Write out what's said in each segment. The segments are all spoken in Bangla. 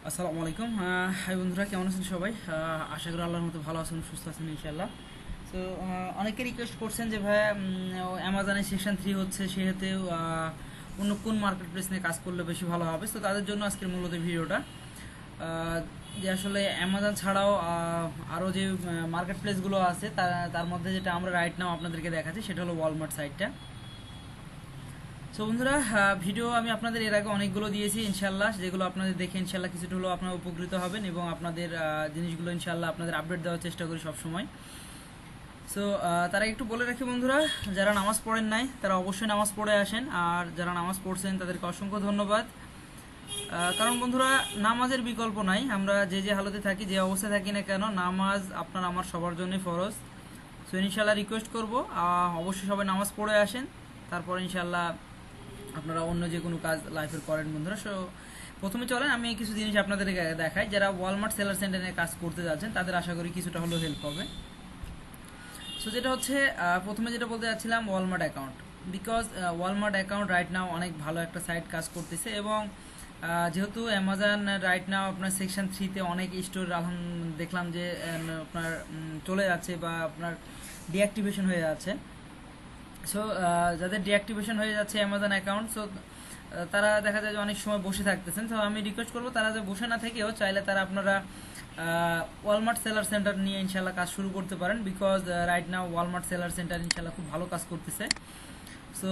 আসসালামু আলাইকুম। হাই বন্ধুরা, কেমন আছেন সবাই? আশা করি আল্লাহর মতো ভালো আছেন, সুস্থ আছেন ইনশাল্লাহ। তো অনেকে রিকোয়েস্ট করছেন যে ভাই অ্যামাজনে সেকশন 3 হচ্ছে, সেহেতু অন্য কোন মার্কেট প্লেস নিয়ে কাজ করলে বেশি ভালো হবে। তো তাদের জন্য আজকের মূলত ভিডিওটা, যে আসলে অ্যামাজন ছাড়াও আরও যে মার্কেট প্লেসগুলো আছে তার মধ্যে যেটা আমরা রাইট নাও আপনাদেরকে দেখাচ্ছি সেটা হলো ওয়ালমার্ট সাইটটা। সো বন্ধুরা, ভিডিও আমি আপনাদের এর আগে অনেকগুলো দিয়েছি ইনশাল্লাহ, যেগুলো আপনাদের দেখে ইনশাল্লাহ কিছুটা হলেও আপনারা উপকৃত হবেন এবং আপনাদের জিনিসগুলো ইনশাল্লাহ আপনাদের আপডেট দেওয়ার চেষ্টা করি সবসময়। সো তারা একটু বলে রাখি বন্ধুরা, যারা নামাজ পড়েন নাই তারা অবশ্যই নামাজ পড়ে আসেন, আর যারা নামাজ পড়ছেন তাদেরকে অসংখ্য ধন্যবাদ। কারণ বন্ধুরা, নামাজের বিকল্প নাই। আমরা যে যে হালতে থাকি, যে অবস্থায় থাকি না কেন, নামাজ আপনার আমার সবার জন্যই ফরজ। সো ইনশাল্লাহ রিকোয়েস্ট করবো অবশ্যই সবাই নামাজ পড়ে আসেন, তারপর ইনশাল্লাহ আপনারা অন্য যে কোনো কাজ লাইফের করেন বন্ধুরা। সো প্রথমে চলেন আমি কিছু জিনিস আপনাদেরকে দেখাই। যারা ওয়ালমার্ট সেলার সেন্টারে কাজ করতে যাচ্ছেন তাদের আশা করি কিছুটা হলেও হেল্প হবে। সো যেটা হচ্ছে, প্রথমে যেটা বলতে যাচ্ছিলাম, Walmart account. Because Walmart account right now অনেক ভালো একটা সাইট কাজ করতেছে, এবং যেহেতু অ্যামাজন রাইট নাও আপনার সেকশন 3-তে অনেক স্টোর দেখলাম যে আপনার চলে যাচ্ছে বা আপনার ডিঅ্যাক্টিভেশন হয়ে যাচ্ছে। সো যাদের ডিঅ্যাক্টিভেশন হয়ে যাচ্ছে অ্যামাজন অ্যাকাউন্ট, সো তারা দেখা যায় যে অনেক সময় বসে থাকতেছেন। তো আমি রিকোয়েস্ট করবো তারা যে বসে না থেকেও চাইলে তারা আপনারা ওয়ালমার্ট সেলার সেন্টার নিয়ে ইনশাল্লাহ কাজ শুরু করতে পারেন। Because right now Walmart seller centre ইনশাল্লাহ খুব ভালো কাজ করতেছে। সো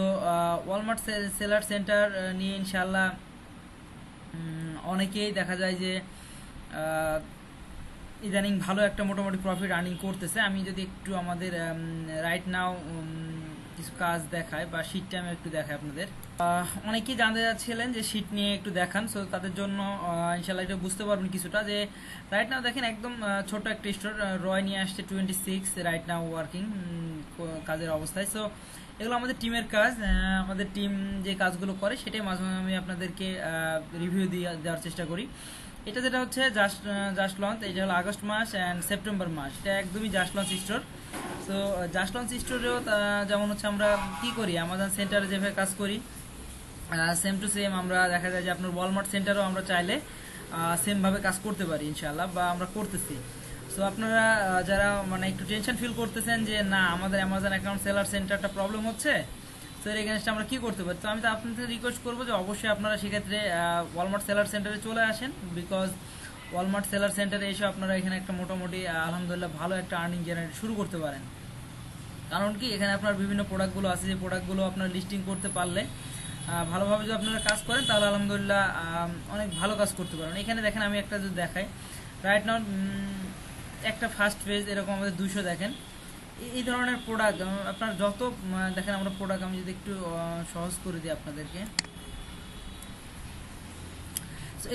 ওয়ালমার্ট সেলার সেন্টার নিয়ে ইনশাল্লাহ অনেকেই দেখা যায় যে ইদানিং ভালো একটা মোটামুটি প্রফিট আর্নিং করতেছে। আমি যদি একটু আমাদের রাইট নাও কিছু কাজ দেখায় বা শিটটা আমি একটু দেখাই আপনাদের। অনেকেই জানতে যাচ্ছিলেন যে শিট নিয়ে একটু দেখান। সো তাদের জন্য ইনশাল্লাহ এটা বুঝতে পারবেন কিছুটা, যে রাইট নাও দেখেন একদম ছোট একটা স্টোর রয় নিয়ে আসছে 26 রাইট নাও ওয়ার্কিং কাজের অবস্থায়। সো এগুলো আমাদের টিমের কাজ, আমাদের টিম যে কাজগুলো করে সেটাই মাঝে মাঝে আমি আপনাদেরকে রিভিউ দেওয়ার চেষ্টা করি। এটা যেটা হচ্ছে জাস্ট লঞ্চ, এটা হলো আগস্ট মাস অ্যান্ড সেপ্টেম্বর মাস, এটা একদমই just launch store. So just launch স্টোরেও যেমন হচ্ছে আমরা কি করি, আমাদের সেন্টারে যেভাবে কাজ করি সেম টু সেম আমরা দেখা যায় যে আপনার ওয়ালমার্ট সেন্টারেও আমরা চাইলে সেমভাবে কাজ করতে পারি ইনশাআল্লাহ, বা আমরা করতেছি। সো আপনারা যারা মানে একটু টেনশন ফিল করতেছেন যে না আমাদের অ্যামাজন অ্যাকাউন্ট সেলার সেন্টারটা প্রবলেম হচ্ছে, তো এর এগেনস্টে আমরা কি করতে পারি, তো আমি তো আপনাদের রিকোয়েস্ট করবো যে অবশ্যই আপনারা সেক্ষেত্রে ওয়ালমার্ট সেলার সেন্টারে চলে আসেন। বিকজ ওয়ালমার্ট সেলার সেন্টারে এসে আপনারা এখানে একটা মোটামুটি আলহামদুলিল্লাহ ভালো একটা আর্নিং জেনারেট শুরু করতে পারেন। কারণ কি, এখানে আপনার বিভিন্ন প্রোডাক্টগুলো আছে, যে প্রোডাক্টগুলো আপনার লিস্টিং করতে পারলে ভালোভাবে যদি আপনারা কাজ করেন তাহলে আলহামদুলিল্লাহ অনেক ভালো কাজ করতে পারেন। এখানে দেখেন আমি একটা যদি দেখাই, রাইট নাও একটা ফার্স্ট পেজ এরকম আমাদের 200 দেখেন এই ধরনের প্রোডাক্ট আপনার যত দেখেন আমরা প্রোডাক্ট, আমি যদি একটু সহজ করে দিই আপনাদেরকে।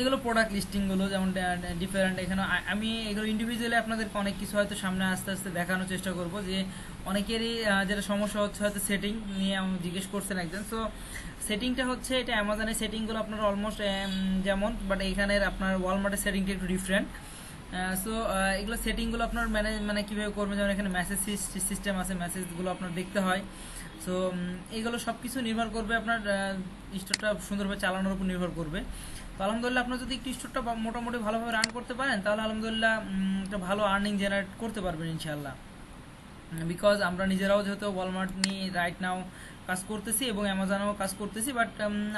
এগুলো প্রোডাক্ট লিস্টিংগুলো যেমন ডিফারেন্ট, এখানে আমি এগুলো ইন্ডিভিজুয়ালি আপনাদেরকে অনেক কিছু হয়তো সামনে আস্তে আস্তে দেখানোর চেষ্টা করব। যে অনেকেরই যেটা সমস্যা হচ্ছে হয়তো সেটিং নিয়ে আমি জিজ্ঞেস করছেন একজন। সো সেটিংটা হচ্ছে, এটা অ্যামাজনের সেটিংগুলো আপনার অলমোস্ট যেমন, বাট এখানের আপনার ওয়ালমার্টের সেটিংটা একটু ডিফারেন্ট। সো এগুলো সেটিংগুলো আপনার মানে কীভাবে করবেন, যেমন এখানে মেসেজ সিস্টেম আছে, মেসেজগুলো আপনার দেখতে হয়। সো এইগুলো সব কিছু নির্ভর করবে আপনার স্টোরটা সুন্দরভাবে চালানোর উপর নির্ভর করবে। তো আলহামদুলিল্লাহ আপনার যদি একটু স্টোরটা মোটামুটি ভালোভাবে রান করতে পারেন তাহলে আলহামদুলিল্লাহ একটা ভালো আর্নিং জেনারেট করতে পারবেন ইনশাআল্লাহ। বিকজ আমরা নিজেরাও যেহেতু ওয়ালমার্ট নিয়ে রাইট নাও কাজ করতেছি এবং অ্যামাজনেও কাজ করতেছি, বাট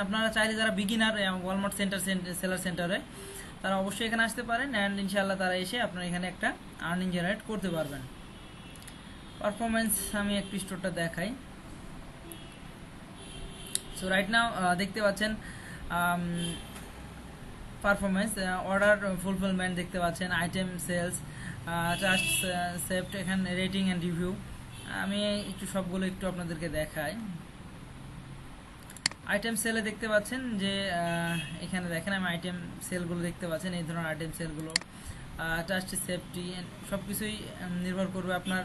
আপনারা চাইলে যারা বিগিনার ওয়ালমার্ট সেলার সেন্টারে, তারা অবশ্যই এখানে আসতে পারেন অ্যান্ড ইনশাআল্লাহ তারা এসে আপনারা এখানে একটা আর্নিং জেনারেট করতে পারবেন। পারফরমেন্স আমি একটু স্টোরটা দেখাই। সো রাইট নাও দেখতে পাচ্ছেন পারফরমেন্স, অর্ডার ফুলফিলমেন্ট দেখতে পাচ্ছেন, আইটেম সেলস, ট্রাস্ট সেভড, এখানে রেটিং অ্যান্ড রিভিউ। আমি একটু সবগুলো একটু আপনাদেরকে দেখাই। আইটেম সেলে দেখতে পাচ্ছেন যে এখানে দেখেন আমি আইটেম সেলগুলো দেখতে পাচ্ছেন, এই ধরনের আইটেম সেলগুলো, ট্রাস্ট সেফটি সব কিছুই নির্ভর করবে আপনার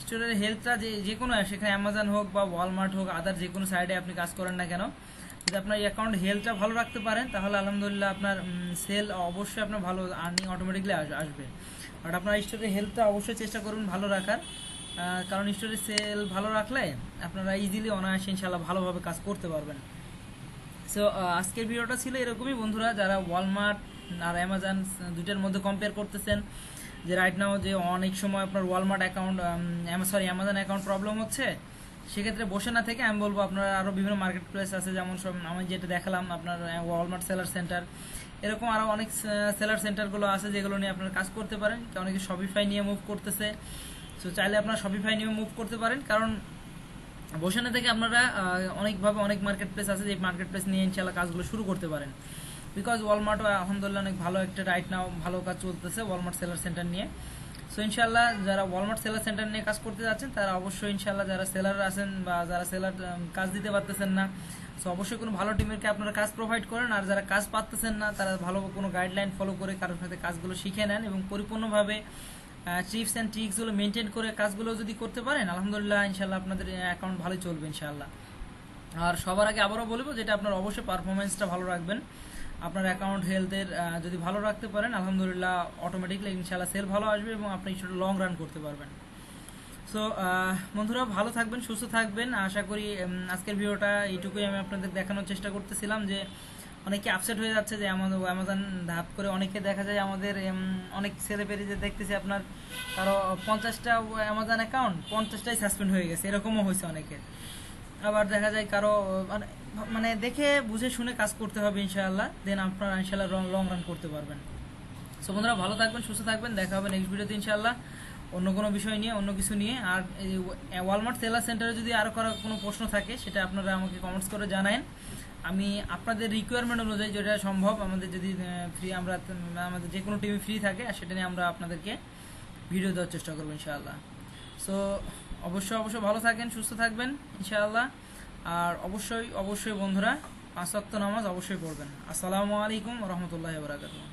স্টোরের হেলথটা। যে কোনো সেখানে অ্যামাজন হোক বা ওয়ালমার্ট হোক, আদার যে কোনো সাইডে আপনি কাজ করেন না কেন, যদি আপনার অ্যাকাউন্ট হেলথটা ভালো রাখতে পারেন তাহলে আলহামদুলিল্লাহ আপনার সেল অবশ্যই আপনার ভালো আর্নিং অটোমেটিকলি আসবে। বাট আপনার স্টোরের হেলথটা অবশ্যই চেষ্টা করুন ভালো রাখার, কারণ স্টোরের সেল ভালো রাখলে আপনারা ইজিলি অনায়াসে ইনশাআল্লাহ ভালোভাবে কাজ করতে পারবেন। সো আজকের ভিডিওটা ছিল এরকমই বন্ধুরা, যারা ওয়ালমার্ট আর অ্যামাজন দুইটার মধ্যে কম্পেয়ার করতেছেন যে রাইট নাও যে অনেক সময় আপনার Walmart account Amazon account problem হচ্ছে, সেক্ষেত্রে বসে না থেকে আমি বলবো আপনার আরও বিভিন্ন মার্কেট প্লেস আছে, যেমন সব আমি যেটা দেখালাম আপনার ওয়ালমার্ট সেলার সেন্টার, এরকম আরও অনেক সেলার সেন্টারগুলো আছে যেগুলো নিয়ে আপনার কাজ করতে পারেন। অনেকে শপিফাই নিয়ে মুভ করতেছে, সো চাইলে আপনারা শপিফাই নিয়ে মুভ করতে পারেন, কারণ বসে না থেকে আপনারা অনেকভাবে অনেক মার্কেট প্লেস আছে যে মার্কেট প্লেস নিয়ে ইনশাল্লাহ কাজগুলো শুরু করতে পারেন। বিকজ ওয়ালমার্টও আলহামদুলিল্লাহ অনেক ভালো একটা রাইট নাও ভালো কাজ চলতেছে ওয়ালমার্ট সেলার সেন্টার নিয়ে। সো ইনশাল্লাহ যারা ওয়ালমার্ট সেলার সেন্টার নিয়ে কাজ করতে যাচ্ছেন তারা অবশ্যই ইনশাল্লাহ যারা সেলার আছেন বা যারা সেলার কাজ দিতে পারতেছেন না, সো অবশ্যই কোনো ভালো টিমেরকে আপনারা কাজ প্রোভাইড করেন। আর যারা কাজ পাচ্ছেন না তারা ভালো কোনো গাইডলাইন ফলো করে কারোর সাথে কাজগুলো শিখে নেন এবং পরিপূর্ণভাবে টিপস অ্যান্ড ট্রিক্সগুলো মেনটেন করে কাজগুলো যদি করতে পারেন আলহামদুলিল্লাহ ইনশাল্লাহ আপনাদের অ্যাকাউন্ট ভালোই চলবে ইনশাল্লাহ। আর সবার আগে আবারও বলবো যেটা আপনার অবশ্যই পারফরমেন্সটা ভালো রাখবেন। আপনার অ্যাকাউন্ট হেলথের যদি ভালো রাখতে পারেন আলহামদুলিল্লাহ অটোমেটিকলি ইনশাল্লাহ সেল ভালো আসবে এবং আপনি সেটা লং রান করতে পারবেন। সো বন্ধুরা ভালো থাকবেন, সুস্থ থাকবেন। আশা করি আজকের ভিডিওটা এইটুকুই আমি আপনাদের দেখানোর চেষ্টা করতেছিলাম যে অনেকে আপসেট হয়ে যাচ্ছে যে অ্যামাজন ধাপ করে অনেকে দেখা যায় আমাদের অনেক ছেলেপেলে যে দেখতেছি আপনার কারো 50টা অ্যামাজন অ্যাকাউন্ট 50টাই সাসপেন্ড হয়ে গেছে, এরকমও হয়েছে অনেকের। আবার দেখা যায় কারো মানে দেখে বুঝে শুনে কাজ করতে হবে ইনশাআল্লাহ, দেন আপনারা ইনশাআল্লাহ লং রান করতে পারবেন। সো বন্ধুরা ভালো থাকবেন, সুস্থ থাকবেন, দেখা হবে নেক্সট ভিডিওতে ইনশাআল্লাহ অন্য কোনো বিষয় নিয়ে, অন্য কিছু নিয়ে। আর ওয়ালমার্ট সেলার সেন্টারে যদি আরও কোনো প্রশ্ন থাকে সেটা আপনারা আমাকে কমেন্টস করে জানান। আমি আপনাদের রিকোয়ারমেন্ট অনুযায়ী যেটা সম্ভব আমাদের যদি ফ্রি আমরা আমাদের যে কোনো টিমে ফ্রি থাকে আর সেটা নিয়ে আমরা আপনাদেরকে ভিডিও দেওয়ার চেষ্টা করবো ইনশাআল্লাহ। সো অবশ্যই ভালো থাকেন, সুস্থ থাকবেন ইনশাআল্লাহ। আর অবশ্যই বন্ধুরা 5 ওয়াক্ত নামাজ অবশ্যই পড়বেন। আসসালামু আলাইকুম ওয়া রাহমাতুল্লাহি ওয়া বারাকাতুহু।